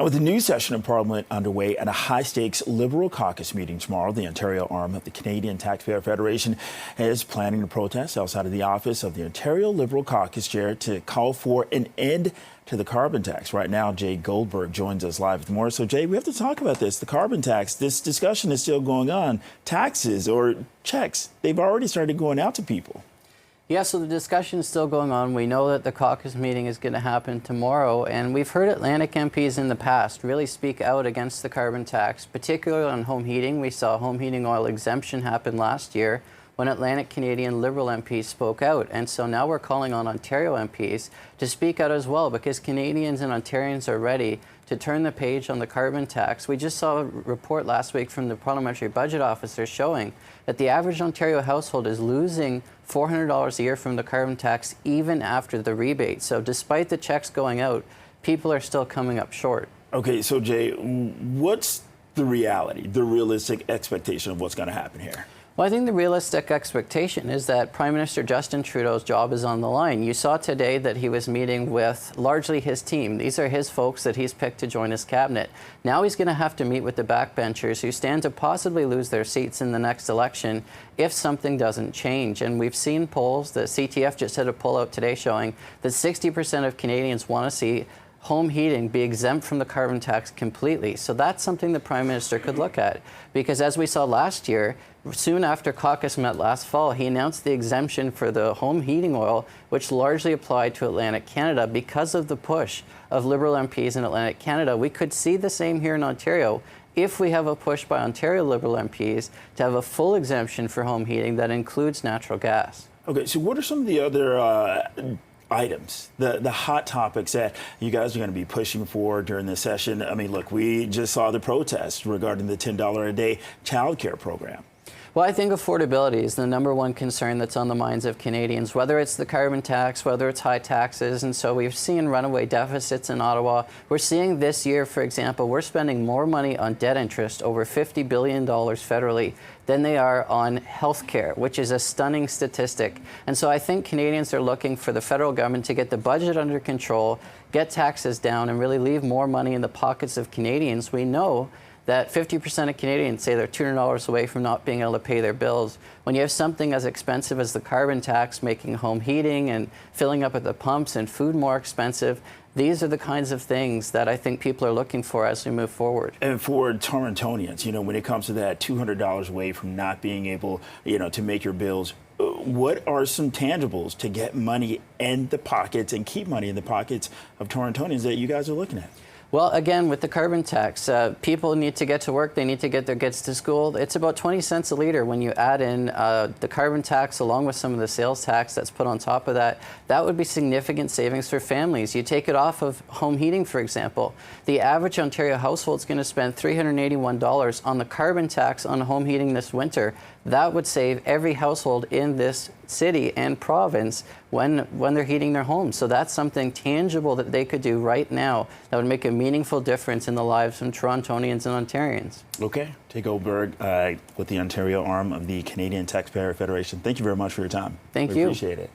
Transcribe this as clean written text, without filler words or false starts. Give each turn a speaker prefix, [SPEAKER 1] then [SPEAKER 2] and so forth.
[SPEAKER 1] And with the new session of Parliament underway and a high-stakes Liberal caucus meeting tomorrow, the Ontario arm of the Canadian Taxpayer Federation is planning to protest outside of the office of the Ontario Liberal caucus chair to call for an end to the carbon tax. Right now, Jay Goldberg joins us live with more. So, Jay, we have to talk about this. The carbon tax, this discussion is still going on. Taxes or checks, they've already started going out to people.
[SPEAKER 2] Yeah, so the discussion is still going on. We know that the caucus meeting is going to happen tomorrow, and we've heard Atlantic MPs in the past really speak out against the carbon tax, particularly on home heating. We saw home heating oil exemption happen last year when Atlantic Canadian Liberal MPs spoke out. And so now we're calling on Ontario MPs to speak out as well, because Canadians and Ontarians are ready to turn the page on the carbon tax. We just saw a report last week from the Parliamentary Budget Officer showing that the average Ontario household is losing $400 a year from the carbon tax even after the rebate. So despite the checks going out, people are still coming up short.
[SPEAKER 1] Okay, so Jay, what's the reality, the realistic expectation of what's going to happen here?
[SPEAKER 2] Well, I think the realistic expectation is that Prime Minister Justin Trudeau's job is on the line. You saw today that he was meeting with largely his team. These are his folks that he's picked to join his cabinet. Now he's going to have to meet with the backbenchers who stand to possibly lose their seats in the next election if something doesn't change. And we've seen polls, the CTF just had a poll out today showing that 60% of Canadians want to see home heating be exempt from the carbon tax completely. So that's something the Prime Minister could look at, because as we saw last year, soon after caucus met last fall, he announced the exemption for the home heating oil, which largely applied to Atlantic Canada because of the push of Liberal MPs in Atlantic Canada. We could see the same here in Ontario if we have a push by Ontario Liberal MPs to have a full exemption for home heating that includes natural gas.
[SPEAKER 1] Okay, so what are some of the other items, the hot topics that you guys are going to be pushing for during this session? I mean, look, we just saw the protest regarding the $10 a day childcare program.
[SPEAKER 2] Well, I think affordability is the #1 concern that's on the minds of Canadians, whether it's the carbon tax, whether it's high taxes. And so we've seen runaway deficits in Ottawa. We're seeing this year, for example, we're spending more money on debt interest, over $50 billion federally, than they are on health care, which is a stunning statistic. And so I think Canadians are looking for the federal government to get the budget under control, get taxes down, and really leave more money in the pockets of Canadians. We know that 50% of Canadians say they're $200 away from not being able to pay their bills. When you have something as expensive as the carbon tax making home heating and filling up at the pumps and food more expensive, these are the kinds of things that I think people are looking for as we move forward.
[SPEAKER 1] And for Torontonians, you know, when it comes to that $200 away from not being able, you know, to make your bills, what are some tangibles to get money in the pockets and keep money in the pockets of Torontonians that you guys are looking at?
[SPEAKER 2] Well, again, with the carbon tax, people need to get to work. They need to get their kids to school. It's about 20 cents a litre when you add in the carbon tax along with some of the sales tax that's put on top of that. That would be significant savings for families. You take it off of home heating, for example. The average Ontario household is going to spend $381 on the carbon tax on home heating this winter. That would save every household in this city and province when they're heating their homes. So that's something tangible that they could do right now that would make a meaningful difference in the lives of Torontonians and Ontarians.
[SPEAKER 1] Okay. Jay Goldberg with the Ontario arm of the Canadian Taxpayer Federation. Thank you very much for your time.
[SPEAKER 2] Thank you.
[SPEAKER 1] Appreciate it.